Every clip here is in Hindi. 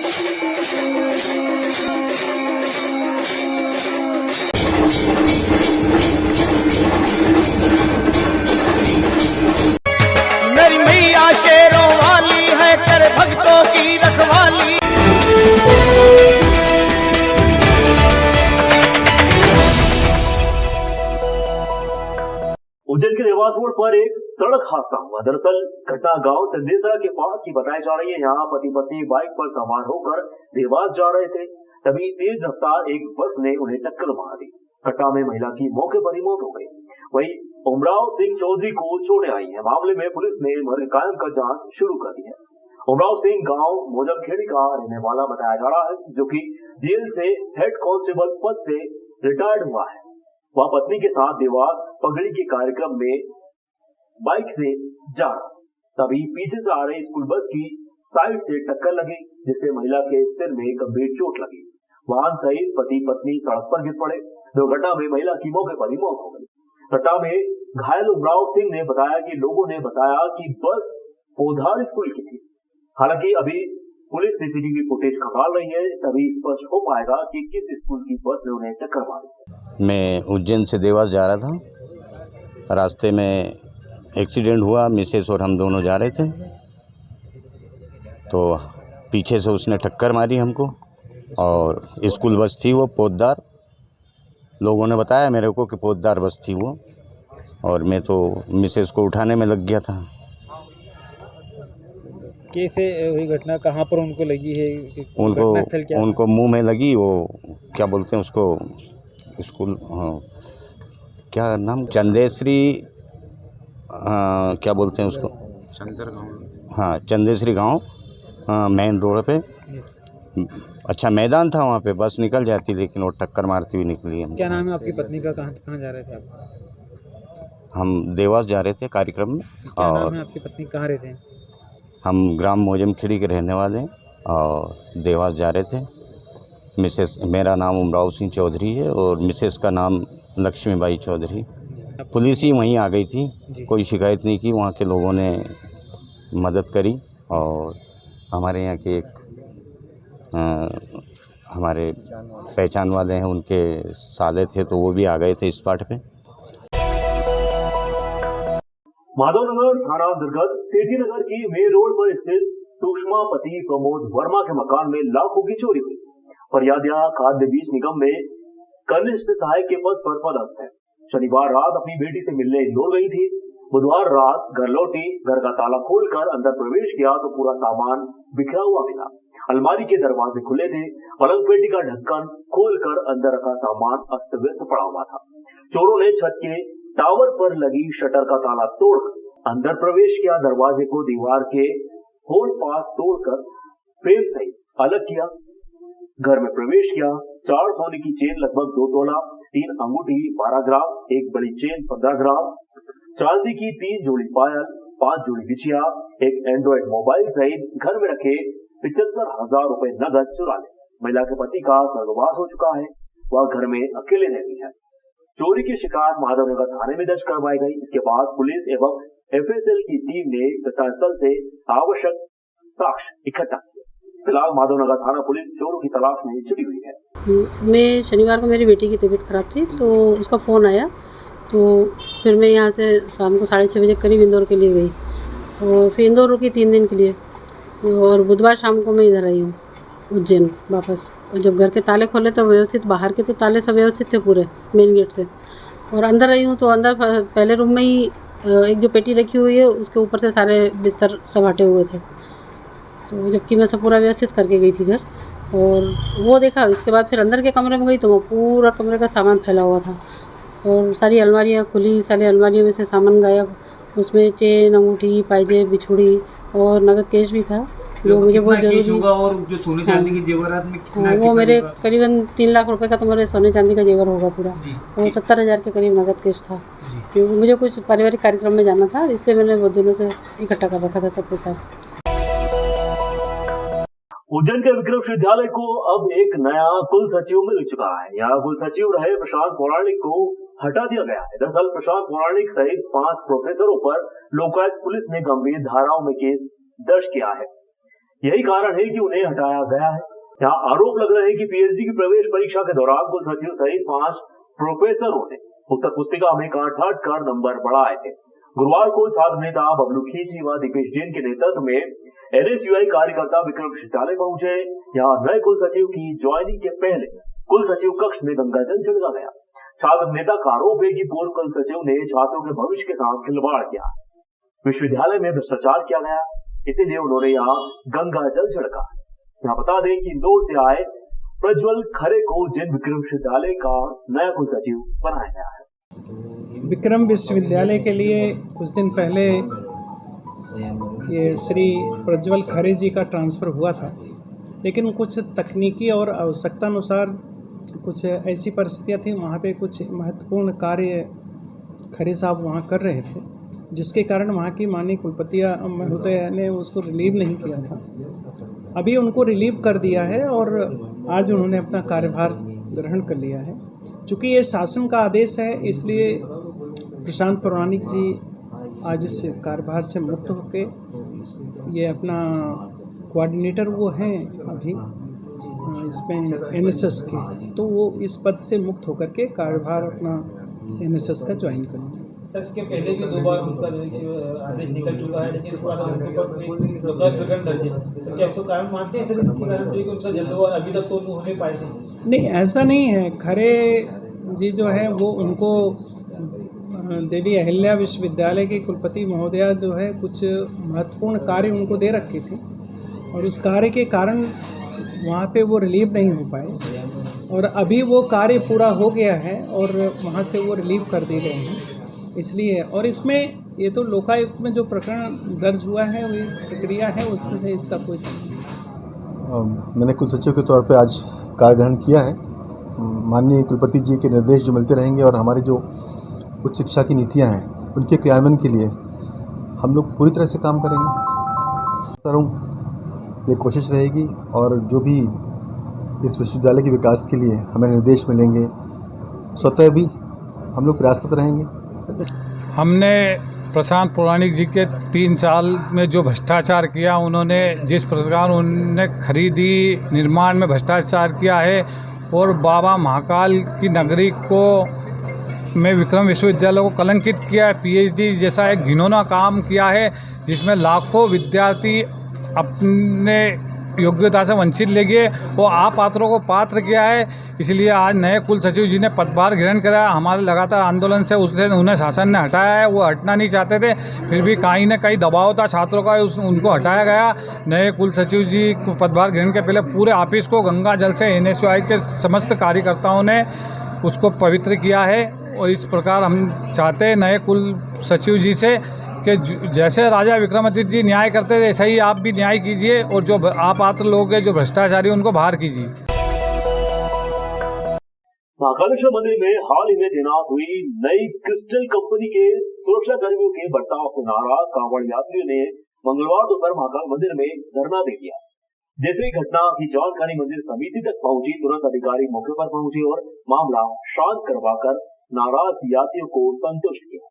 मेरी मैया शेरों वाली है, तेरे भक्तों की रखवाली। उज्जैन के देवास रोड पर एक सड़क हादसा हुआ। दरअसल घटना गांव चंदेसरा के पास की बताई जा रही है। यहाँ पति पत्नी बाइक पर सवार होकर देवास जा रहे थे, तभी तेज रफ्तार एक बस ने उन्हें टक्कर मार दी। घटना में महिला की मौके पर ही मौत हो गई। वहीं उमराव सिंह चौधरी को चोटें आई है। मामले में पुलिस ने मर्ग कायम कर जांच शुरू कर दी है। उमराव सिंह गांव मोजमखेड़ी का रहने वाला बताया जा रहा है, जो कि जेल से हेड कांस्टेबल पद से रिटायर्ड हुआ है। वह पत्नी के साथ देवास पगड़ी के कार्यक्रम में बाइक से जा रहा, तभी पीछे से आ रही स्कूल बस की साइड से टक्कर लगी, जिससे महिला के सिर में गंभीर चोट लगी। वाहन सहित पति पत्नी सड़क पर गिर पड़े। दुर्घटना में महिला की मौके पर ही मौत हो गई। घटना में घायल उमराव सिंह ने बताया कि लोगों ने बताया कि बस पोधार स्कूल की थी। हालांकि अभी पुलिस सीसीटीवी फुटेज खंगाल रही है, तभी स्पष्ट हो पाएगा कि किस स्कूल की बस ने उन्हें टक्कर मारी। मैं उज्जैन से देवास जा रहा था। रास्ते में एक्सीडेंट हुआ। मिसेस और हम दोनों जा रहे थे, तो पीछे से उसने टक्कर मारी हमको, और स्कूल बस थी वो पोदार। लोगों ने बताया मेरे को कि पोदार बस थी वो, और मैं तो मिसेस को उठाने में लग गया था। कैसे हुई घटना, कहाँ पर उनको लगी है? उनको मुंह में लगी। वो क्या बोलते हैं उसको, स्कूल क्या नाम, चंदेसरी, क्या बोलते हैं उसको, हाँ चंदेसरी गांव, मेन रोड पे। अच्छा मैदान था वहाँ पे, बस निकल जाती, लेकिन वो टक्कर मारती हुई निकली। क्या नाम है आपकी पत्नी का? कहाँ जा रहे थे आप? हम देवास जा रहे थे कार्यक्रम में। क्या नाम है आपकी पत्नी, कहाँ रहते हैं? हम ग्राम मोजमखेड़ी के रहने वाले हैं और देवास जा रहे थे। मिसेस, मेरा नाम उमराव सिंह चौधरी है और मिसेस का नाम लक्ष्मीबाई चौधरी। पुलिस ही वहीं आ गई थी, कोई शिकायत नहीं की। वहाँ के लोगों ने मदद करी, और हमारे यहाँ के एक हमारे पहचान वाले हैं, उनके साले थे, तो वो भी आ गए थे स्पॉट पे। माधवनगर थाना अंतर्गत सेठी नगर की मेन रोड पर स्थित सुषमा पति प्रमोद वर्मा के मकान में लाखों की चोरी हुई। फरियादिया खाद्य बीज निगम में कनिष्ठ सहायक के पद पर पदस्थ है। शनिवार रात अपनी बेटी से मिलने इंदौर गई थी। बुधवार रात घर लौटी, घर का ताला खोलकर अंदर प्रवेश किया तो पूरा सामान बिखरा हुआ मिला। अलमारी के दरवाजे खुले थे। पलंग पेटी का ढक्कन खोलकर अंदर रखा सामान अस्त व्यस्त पड़ा हुआ था। चोरों ने छत के टावर पर लगी शटर का ताला तोड़कर अंदर प्रवेश किया। दरवाजे को दीवार के होल पास तोड़कर फ्रेम सहित अलग किया। घर में प्रवेश किया। 4 सोने की चेन लगभग 2 तोला, 3 अंगूठी 12 ग्राम, एक बड़ी चेन 15 ग्राम, चांदी की 3 जोड़ी पायल, 5 जोड़ी बिछिया, एक एंड्रॉइड मोबाइल सहित घर में रखे 75,000 रुपए नगद चुरा ले। महिला के पति का स्वर्गवास हो चुका है, वह घर में अकेले रहती है। चोरी की शिकायत माधवनगर थाने में दर्ज करवाई गई। इसके बाद पुलिस एवं एफएसएल की टीम ने घटनास्थल से आवश्यक साक्ष्य इकट्ठा किए। फिलहाल माधवनगर थाना पुलिस चोरों की तलाश में जुटी हुई है। मैं शनिवार को मेरी बेटी की तबीयत खराब थी, तो उसका फ़ोन आया, तो फिर मैं यहाँ से शाम को 6:30 बजे करीब इंदौर के लिए गई, और फिर इंदौर रुकी 3 दिन के लिए, और बुधवार शाम को मैं इधर आई हूँ उज्जैन वापस। और जब घर के ताले खोले तो व्यवस्थित, बाहर के तो ताले सब व्यवस्थित थे पूरे मेन गेट से, और अंदर आई हूँ तो अंदर पहले रूम में ही एक जो पेटी रखी हुई है उसके ऊपर से सारे बिस्तर सब हटे हुए थे, तो जबकि मैं सब पूरा व्यवस्थित करके गई थी घर, और वो देखा। इसके बाद फिर अंदर के कमरे में गई तो वो पूरा कमरे का सामान फैला हुआ था, और सारी अलमारियाँ खुली, सारी अलमारियों में से सामान गायब। उसमें चेन, अंगूठी, पायजेब, बिछुड़ी और नगद कैश भी था, जो मुझे बहुत जरूरी। और जो सोने चांदी के जेवरात में कितना, वो मेरे करीबन 3 लाख रुपए का तो मेरे सोने चांदी का जेवर होगा पूरा, और 70,000 के करीब नगद कैश था, क्योंकि मुझे कुछ पारिवारिक कार्यक्रम में जाना था, इसलिए मैंने बहुत दिनों से इकट्ठा कर रखा था सब पैसा। उज्जैन के विक्रम विश्वविद्यालय को अब एक नया कुल सचिव मिल चुका है। यहाँ कुल सचिव रहे प्रशांत पौराणिक को हटा दिया गया है। दरअसल प्रशांत पौराणिक सहित 5 प्रोफेसरों पर लोकायुक्त पुलिस ने गंभीर धाराओं में केस दर्ज किया है। यही कारण है कि उन्हें हटाया गया है। यहाँ आरोप लग रहे हैं कि पीएचडी की प्रवेश परीक्षा के दौरान कुल सचिव सहित 5 प्रोफेसरों ने उत्तर पुस्तिका में काट-छांट कर नंबर बढ़ाए थे। गुरुवार को छात्र नेता बबलू खींची व दीपेश जैन के नेतृत्व में एनएसयूआई कार्यकर्ता विक्रम विश्वविद्यालय पहुंचे। यहाँ नए कुल सचिव की ज्वाइनिंग के पहले कुल सचिव कक्ष में गंगा जल छिड़का गया। छात्र नेता का आरोप है कि पूर्व कुल सचिव ने छात्रों के भविष्य के साथ खिलवाड़ किया, विश्वविद्यालय में भ्रष्टाचार किया गया, इसीलिए उन्होंने यहाँ गंगा जल छिड़का। यहाँ बता दें कि इंदौर से आए प्रज्वल खरे को जैन विक्रम विश्वविद्यालय का नया कुल सचिव बनाया गया है। विक्रम विश्वविद्यालय के लिए कुछ दिन पहले ये श्री प्रज्वल खरे जी का ट्रांसफ़र हुआ था, लेकिन कुछ तकनीकी और आवश्यकता अनुसार कुछ ऐसी परिस्थितियाँ थी, वहाँ पे कुछ महत्वपूर्ण कार्य खरे साहब वहाँ कर रहे थे, जिसके कारण वहाँ की माननीय कुलपतिया महोदय ने उसको रिलीव नहीं किया था। अभी उनको रिलीव कर दिया है और आज उन्होंने अपना कार्यभार ग्रहण कर लिया है। चूँकि ये शासन का आदेश है, इसलिए प्रशांत पौराणिक जी आज इस कार्यभार से मुक्त होके ये अपना कोऑर्डिनेटर वो हैं अभी इसमें एनएसएस के, तो वो इस पद से मुक्त होकर के कार्यभार अपना एनएसएस का ज्वाइन करेंगे। सर, इसके पहले भी 2 बार उनका आदेश निकल चुका है, लेकिन उसके बाद उनके ऊपर प्रकरण दर्ज है। क्या उसको कारण मानते हैं इसकी गारंटी कि उनका जल्द हुआ, अभी तक तो हो नहीं पाए थे? नहीं, ऐसा नहीं है। खरे जी जो है वो उनको देवी अहिल्या विश्वविद्यालय के कुलपति महोदया जो है कुछ महत्वपूर्ण कार्य उनको दे रखे थे और उस कार्य के कारण वहाँ पे वो रिलीव नहीं हो पाए और अभी वो कार्य पूरा हो गया है और वहाँ से वो रिलीव कर दिए गए हैं, इसलिए। और इसमें ये तो लोकायुक्त में जो प्रकरण दर्ज हुआ है वो प्रक्रिया है, उसमें इसका कोई मैंने कुल सचिव के तौर पे आज कार्यग्रहण किया है। माननीय कुलपति जी के निर्देश जो मिलते रहेंगे और हमारी जो उच्च शिक्षा की नीतियां हैं उनके क्रियान्वयन के लिए हम लोग पूरी तरह से काम करेंगे। ये कोशिश रहेगी और जो भी इस विश्वविद्यालय के विकास के लिए हमें निर्देश मिलेंगे स्वतः भी हम लोग प्रयासरत रहेंगे। हमने प्रशांत पौराणिक जी के 3 साल में जो भ्रष्टाचार किया, उन्होंने जिस प्रकार उन्होंने खरीदी निर्माण में भ्रष्टाचार किया है और बाबा महाकाल की नगरी को में विक्रम विश्वविद्यालय को कलंकित किया है, पीएचडी जैसा एक घिनौना काम किया है जिसमें लाखों विद्यार्थी अपने योग्यता से वंचित ले गए और अपात्रों को पात्र किया है। इसलिए आज नए कुल सचिव जी ने पदभार ग्रहण कराया। हमारे लगातार आंदोलन से उन्हें शासन ने हटाया है, वो हटना नहीं चाहते थे, फिर भी कहीं न कहीं दबाव था छात्रों का, उनको हटाया गया। नए कुल सचिव जी पदभार ग्रहण के पहले पूरे ऑफिस को गंगा जल से एनएसयूआई के समस्त कार्यकर्ताओं ने उसको पवित्र किया है और इस प्रकार हम चाहते हैं नए कुल सचिव जी से कि जैसे राजा विक्रमादित्य जी न्याय करते थे ऐसा ही आप भी न्याय कीजिए और जो अपात्र लोग हैं, जो भ्रष्टाचारी, उनको बाहर कीजिए। महाकालेश्वर मंदिर में हाल ही में तैनात हुई नई क्रिस्टल कंपनी के सुरक्षा कर्मियों के बर्ताव से नाराज कांवड़ यात्रियों ने मंगलवार दोपहर महाकाल मंदिर में धरना दे दिया। जैसे ही घटना की जानकारी मंदिर समिति तक पहुंची, तुरंत अधिकारी मौके पर पहुंचे और मामला शांत करवाकर नाराज यात्रियों को संतुष्ट किया।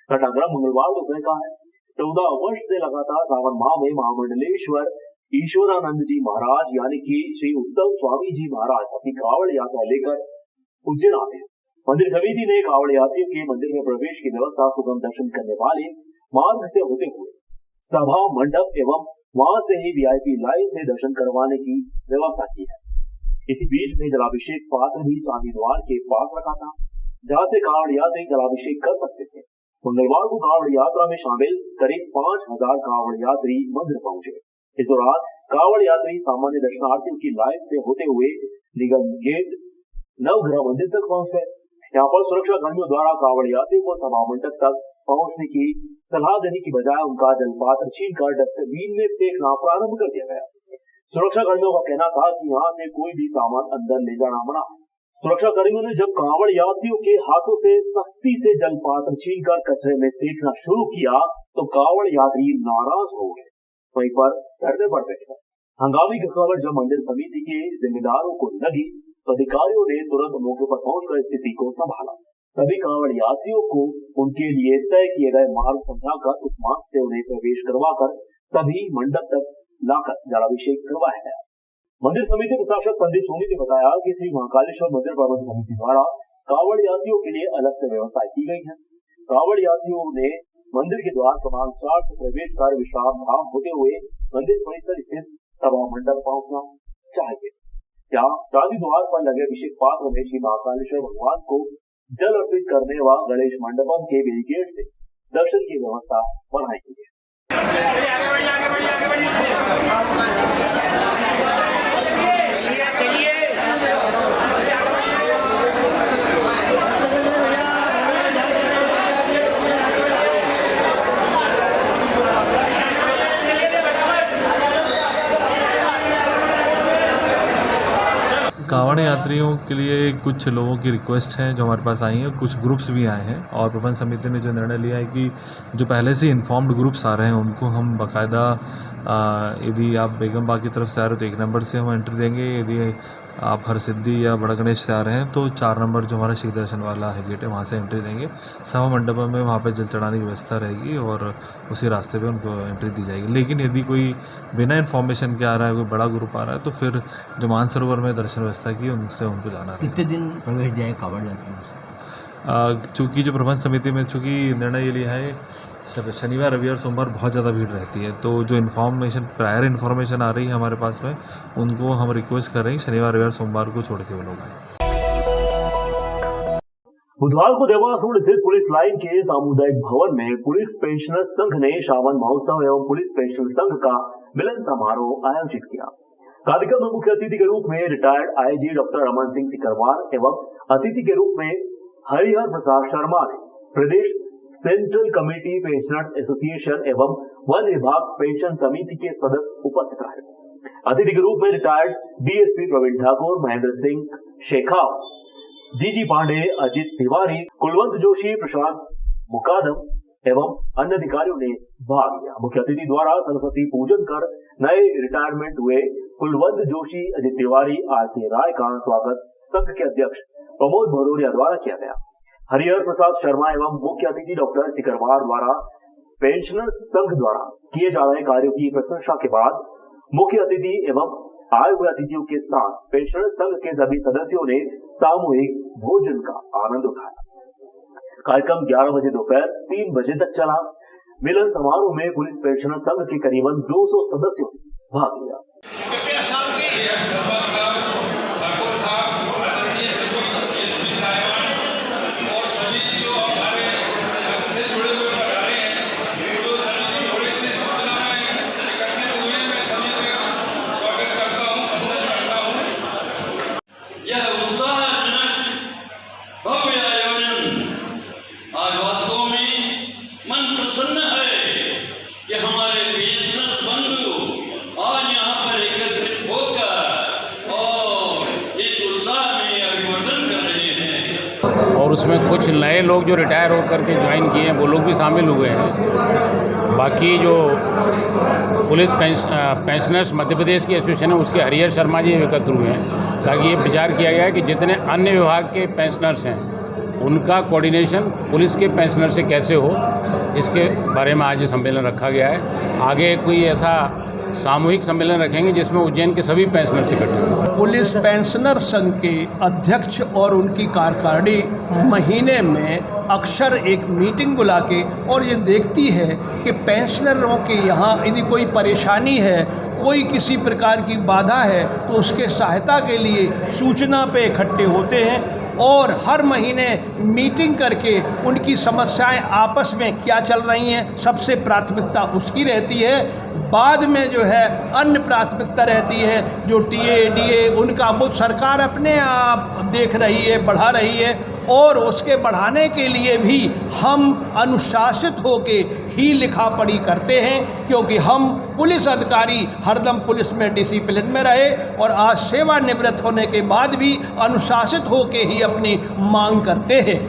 घटनाक्रम मंगलवार दोपहर का है। 14 वर्ष से लगातार सावन माह में महामंडलेश्वर ईश्वरानंद जी महाराज यानी कि श्री उत्तम स्वामी जी महाराज अपनी कावड़ यात्रा लेकर उज्जैन आते हैं। मंदिर समिति ने कावड़ यात्रियों के मंदिर में प्रवेश की व्यवस्था सुगम दर्शन करने वाले मार्ग से होते हुए सभा मंडप एवं वहां से ही वीआईपी लाइन से दर्शन करवाने की व्यवस्था की है। इसी बीच में जलाभिषेक पात्र भी चांदी द्वार के पास रखा था, जहां से कावड़ यात्री जलाभिषेक कर सकते थे। मंगलवार को कावड़ यात्रा में शामिल करीब 5000 कावड़ यात्री मंदिर पहुंचे। इस दौरान कावड़ यात्री सामान्य दर्शनार्थियों की लाइन से होते हुए निगम गेट नवग्रह मंदिर तक पहुंच गए। यहाँ पर सुरक्षा कर्मियों द्वारा कावड़ यात्रियों को सभा मंडप तक पहुंचने की सलाह देने की बजाय उनका जलपात्र छीनकर डस्टबिन में फेंकना प्रारंभ कर दिया गया। सुरक्षा कर्मियों का कहना था कि यहाँ से कोई भी सामान अंदर ले जाना मना। सुरक्षा कर्मियों ने जब कांवड़ यात्रियों के हाथों से सख्ती से जलपात्र छीनकर कचरे में फेंकना शुरू किया तो कांवड़ यात्री नाराज हो गए, वहीं पर धरने पर बैठे। हंगामे की खबर जब मंदिर समिति के जिम्मेदारों को लगी तो अधिकारियों ने तुरंत मौके पर पहुंचकर स्थिति को संभाला। सभी कांवड़ यात्रियों को उनके लिए तय किए गए मार्ग समझाकर उस मार्ग से उन्हें प्रवेश करवाकर सभी मंडप तक लाकर जलाभिषेक करवाया गया। मंदिर समिति प्रशासक पंडित सोनी ने बताया कि श्री महाकालेश्वर मंदिर प्रबंध समिति द्वारा कावड़ यात्रियों के लिए अलग से व्यवस्था की गई है। कावड़ यात्रियों ने मंदिर के द्वार क्रमांक 4 से प्रवेश कर विश्राम धाम होते हुए मंदिर परिसर स्थित सभा मंडप पहुंचना चाहिए। यहाँ चांदी द्वार पर लगे अभिषेक पात्र में श्री महाकालेश्वर भगवान को जल अर्पित करने व गणेश मंडपम के बैरिकेड से दर्शन की व्यवस्था बनाई गई है। कांवड़ यात्रियों के लिए कुछ लोगों की रिक्वेस्ट है जो हमारे पास आई है, कुछ ग्रुप्स भी आए हैं और प्रबंध समिति ने जो निर्णय लिया है कि जो पहले से इन्फॉर्म्ड ग्रुप्स आ रहे हैं उनको हम बाकायदा यदि आप बेगम बाग की तरफ से आ रहे हो तो 1 नंबर से हम एंट्री देंगे, यदि आप हरसिद्धि या बड़ा गणेश से आ रहे हैं तो 4 नंबर जो हमारा शीख दर्शन वाला है गेट है वहाँ से एंट्री देंगे। सभा मंडप में वहाँ पे जल चढ़ाने की व्यवस्था रहेगी और उसी रास्ते पे उनको एंट्री दी जाएगी। लेकिन यदि कोई बिना इन्फॉर्मेशन के आ रहा है, कोई बड़ा ग्रुप आ रहा है तो फिर जो मानसरोवर में दर्शन व्यवस्था की उनसे उनको जाना है। कितने दिन प्रवेश दिया है कावड़ यात्रियों? चूँकि जो प्रबंध समिति में चूँकि निर्णय ये लिया है शनिवार रविवार सोमवार बहुत ज़्यादा भीड़ रहती है, तो जो इन्फॉर्मेशन प्रायर इन्फॉर्मेशन आ रही है हमारे पास में उनको हम रिक्वेस्ट कर रहे हैं शनिवार रविवार सोमवार को छोड़ के वो लोग आए। बुधवार को देवास रोड स्थित पुलिस लाइन के सामुदायिक भवन में पुलिस पेंशनर संघ ने श्रावण महोत्सव एवं पुलिस पेंशनर संघ का मिलन समारोह आयोजित किया। कार्यक्रम में मुख्य अतिथि के रूप में retired IG doctor Raman Singh Sikarwar एवं अतिथि के रूप में हरिहर प्रसाद शर्मा ने प्रदेश सेंट्रल कमेटी पेंशनर्स एसोसिएशन एवं वन विभाग पेंशन समिति के सदस्य उपस्थित रहे। अतिथि के रूप में रिटायर्ड डीएसपी प्रवीण ठाकुर, महेंद्र सिंह शेखावत, जीजी पांडे, अजित तिवारी, कुलवंत जोशी, प्रशांत मुकादम एवं अन्य अधिकारियों ने भाग लिया। मुख्य अतिथि द्वारा सरस्वती पूजन कर नए रिटायरमेंट हुए कुलवंत जोशी, अजित तिवारी, आरके राय का स्वागत संघ के अध्यक्ष प्रमोद भदौरिया द्वारा किया गया। हरिहर प्रसाद शर्मा एवं मुख्य अतिथि डॉक्टर सिकरवार द्वारा पेंशनर्स संघ द्वारा किए जा रहे कार्यों की प्रशंसा के बाद मुख्य अतिथि एवं आए हुए अतिथियों के साथ पेंशनर्स संघ के सभी सदस्यों ने सामूहिक भोजन का आनंद उठाया। कार्यक्रम 11 बजे दोपहर 3 बजे तक चला। मिलन समारोह में पुलिस पेंशनर्स संघ के करीबन 200 सदस्यों ने भाग लिया। और उसमें कुछ नए लोग जो रिटायर होकर के ज्वाइन किए हैं वो लोग भी शामिल हुए हैं। बाकी जो पुलिस पेंशनर्स मध्य प्रदेश की एसोसिएशन है उसके हरिहर शर्मा जी एकत्र हुए हैं, ताकि ये विचार किया गया है कि जितने अन्य विभाग के पेंशनर्स हैं उनका कोऑर्डिनेशन पुलिस के पेंशनर से कैसे हो, इसके बारे में आज ये सम्मेलन रखा गया है। आगे कोई ऐसा सामूहिक सम्मेलन रखेंगे जिसमें उज्जैन के सभी पेंशनर्स इकट्ठे हों। पुलिस पेंशनर संघ के अध्यक्ष और उनकी कार्यकारिणी महीने में अक्सर एक मीटिंग बुला के और ये देखती है कि पेंशनरों के यहाँ यदि कोई परेशानी है, कोई किसी प्रकार की बाधा है तो उसके सहायता के लिए सूचना पे इकट्ठे होते हैं और हर महीने मीटिंग करके उनकी समस्याएं आपस में क्या चल रही हैं सबसे प्राथमिकता उसकी रहती है। बाद में जो है अन्य प्राथमिकता रहती है जो टीए डीए उनका वो सरकार अपने आप देख रही है, बढ़ा रही है और उसके बढ़ाने के लिए भी हम अनुशासित होके ही लिखा पढ़ी करते हैं, क्योंकि हम पुलिस अधिकारी हरदम पुलिस में डिसिप्लिन में रहे और आज सेवानिवृत्त होने के बाद भी अनुशासित होके ही अपनी मांग करते हैं।